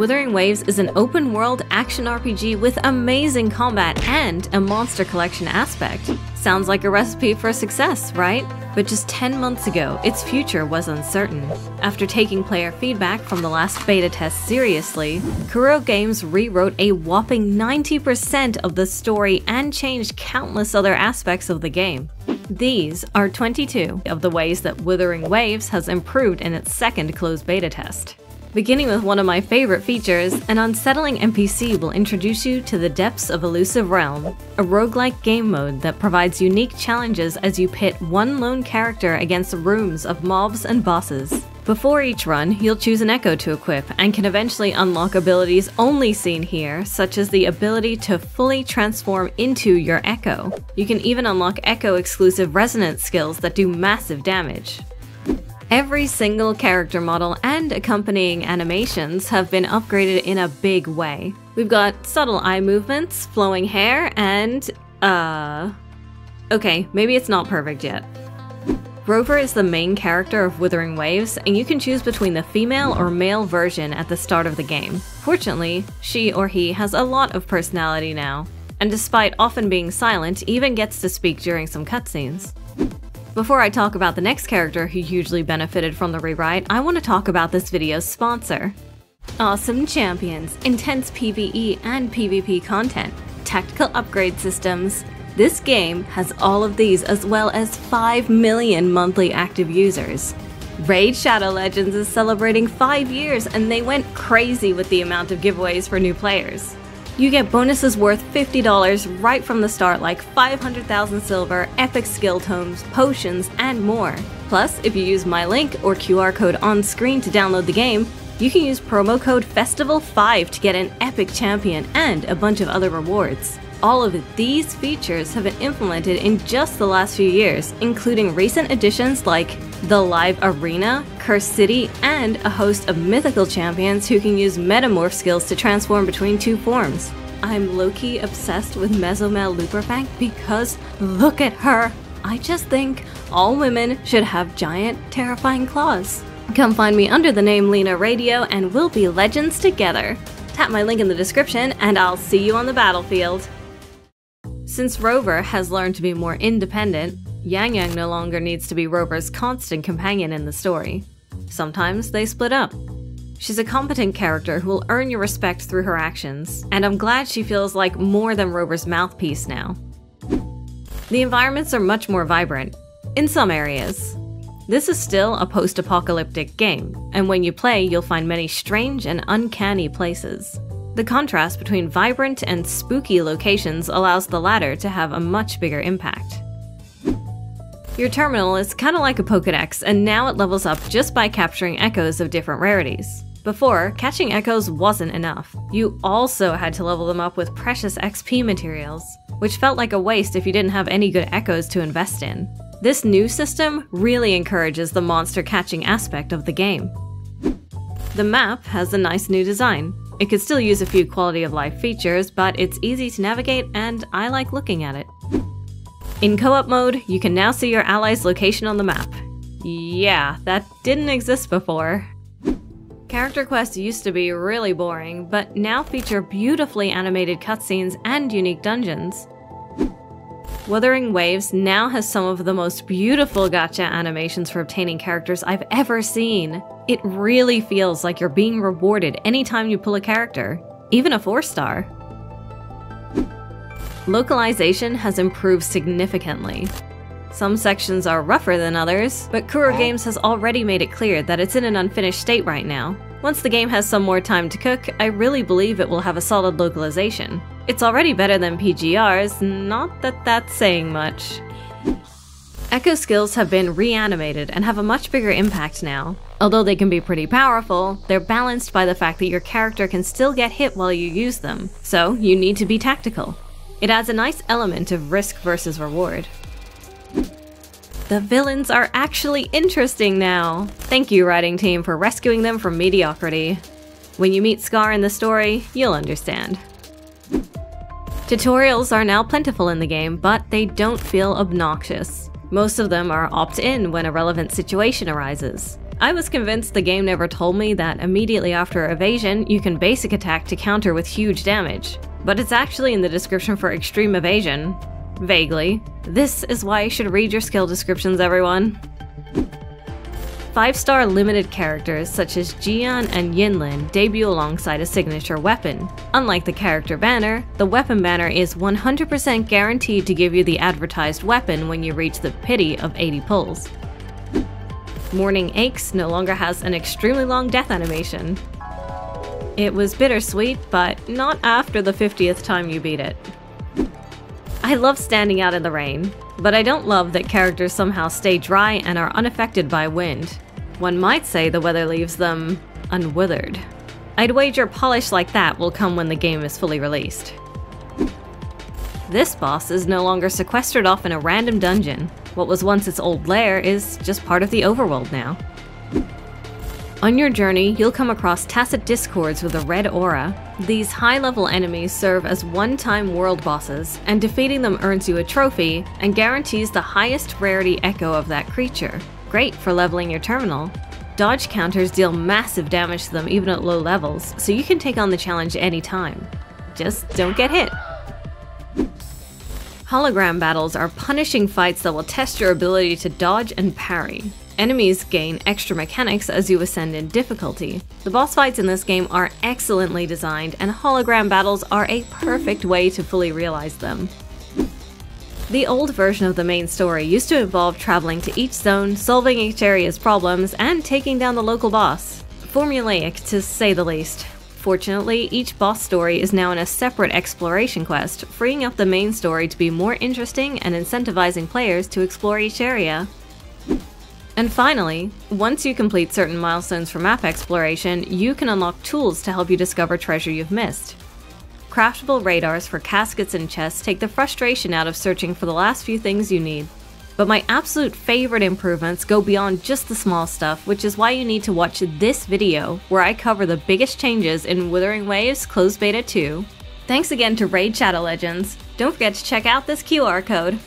Wuthering Waves is an open-world action RPG with amazing combat and a monster collection aspect. Sounds like a recipe for success, right? But just 10 months ago, its future was uncertain. After taking player feedback from the last beta test seriously, Kuro Games rewrote a whopping 90% of the story and changed countless other aspects of the game. These are 22 of the ways that Wuthering Waves has improved in its second closed beta test. Beginning with one of my favorite features, an unsettling NPC will introduce you to the depths of Elusive Realm, a roguelike game mode that provides unique challenges as you pit one lone character against rooms of mobs and bosses. Before each run, you'll choose an echo to equip and can eventually unlock abilities only seen here, such as the ability to fully transform into your echo. You can even unlock echo-exclusive resonance skills that do massive damage. Every single character model and accompanying animations have been upgraded in a big way. We've got subtle eye movements, flowing hair, and okay, maybe it's not perfect yet. Rover is the main character of Wuthering Waves, and you can choose between the female or male version at the start of the game. Fortunately, she or he has a lot of personality now, and despite often being silent, even gets to speak during some cutscenes. Before I talk about the next character who hugely benefited from the rewrite, I want to talk about this video's sponsor. Awesome champions, intense PvE and PvP content, tactical upgrade systems. This game has all of these as well as 5 million monthly active users. Raid Shadow Legends is celebrating 5 years and they went crazy with the amount of giveaways for new players. You get bonuses worth $50 right from the start, like 500,000 silver, epic skill tomes, potions, and more. Plus, if you use my link or QR code on screen to download the game, you can use promo code FESTIVAL5 to get an epic champion and a bunch of other rewards. All of these features have been implemented in just the last few years, including recent additions like the Live Arena, Curse City, and a host of mythical champions who can use metamorph skills to transform between two forms. I'm low-key obsessed with Mesomel Luperfank because look at her! I just think all women should have giant, terrifying claws. Come find me under the name Lena Radio and we'll be legends together. Tap my link in the description and I'll see you on the battlefield. Since Rover has learned to be more independent, Yang Yang no longer needs to be Rover's constant companion in the story. Sometimes they split up. She's a competent character who will earn your respect through her actions, and I'm glad she feels like more than Rover's mouthpiece now. The environments are much more vibrant, in some areas. This is still a post-apocalyptic game, and when you play, you'll find many strange and uncanny places. The contrast between vibrant and spooky locations allows the latter to have a much bigger impact. Your terminal is kinda like a Pokédex, and now it levels up just by capturing echoes of different rarities. Before, catching echoes wasn't enough. You also had to level them up with precious XP materials, which felt like a waste if you didn't have any good echoes to invest in. This new system really encourages the monster catching aspect of the game. The map has a nice new design. It could still use a few quality of life features, but it's easy to navigate and I like looking at it. In co-op mode, you can now see your allies' location on the map. Yeah, that didn't exist before. Character quests used to be really boring, but now feature beautifully animated cutscenes and unique dungeons. Wuthering Waves now has some of the most beautiful gacha animations for obtaining characters I've ever seen. It really feels like you're being rewarded anytime you pull a character, even a 4-star. Localization has improved significantly. Some sections are rougher than others, but Kuro Games has already made it clear that it's in an unfinished state right now. Once the game has some more time to cook, I really believe it will have a solid localization. It's already better than PGR's, not that that's saying much. Echo skills have been reanimated and have a much bigger impact now. Although they can be pretty powerful, they're balanced by the fact that your character can still get hit while you use them, so you need to be tactical. It adds a nice element of risk versus reward. The villains are actually interesting now! Thank you, writing team, for rescuing them from mediocrity. When you meet Scar in the story, you'll understand. Tutorials are now plentiful in the game, but they don't feel obnoxious. Most of them are opt-in when a relevant situation arises. I was convinced the game never told me that immediately after evasion, you can basic attack to counter with huge damage. But it's actually in the description for extreme evasion. Vaguely. This is why you should read your skill descriptions, everyone. 5-star limited characters such as Jian and Yinlin debut alongside a signature weapon. Unlike the character banner, the weapon banner is 100% guaranteed to give you the advertised weapon when you reach the pity of 80 pulls. Morning Aches no longer has an extremely long death animation. It was bittersweet, but not after the 50th time you beat it. I love standing out in the rain, but I don't love that characters somehow stay dry and are unaffected by wind. One might say the weather leaves them unwithered. I'd wager polish like that will come when the game is fully released. This boss is no longer sequestered off in a random dungeon. What was once its old lair is just part of the overworld now. On your journey, you'll come across tacit discords with a red aura. These high-level enemies serve as one-time world bosses, and defeating them earns you a trophy and guarantees the highest rarity echo of that creature. Great for leveling your terminal. Dodge counters deal massive damage to them even at low levels, so you can take on the challenge anytime. Just don't get hit. Hologram battles are punishing fights that will test your ability to dodge and parry. Enemies gain extra mechanics as you ascend in difficulty. The boss fights in this game are excellently designed, and hologram battles are a perfect way to fully realize them. The old version of the main story used to involve traveling to each zone, solving each area's problems, and taking down the local boss. Formulaic, to say the least. Fortunately, each boss story is now in a separate exploration quest, freeing up the main story to be more interesting and incentivizing players to explore each area. And finally, once you complete certain milestones for map exploration, you can unlock tools to help you discover treasure you've missed. Craftable radars for caskets and chests take the frustration out of searching for the last few things you need. But my absolute favorite improvements go beyond just the small stuff, which is why you need to watch this video, where I cover the biggest changes in Wuthering Waves Closed Beta 2. Thanks again to Raid Shadow Legends. Don't forget to check out this QR code.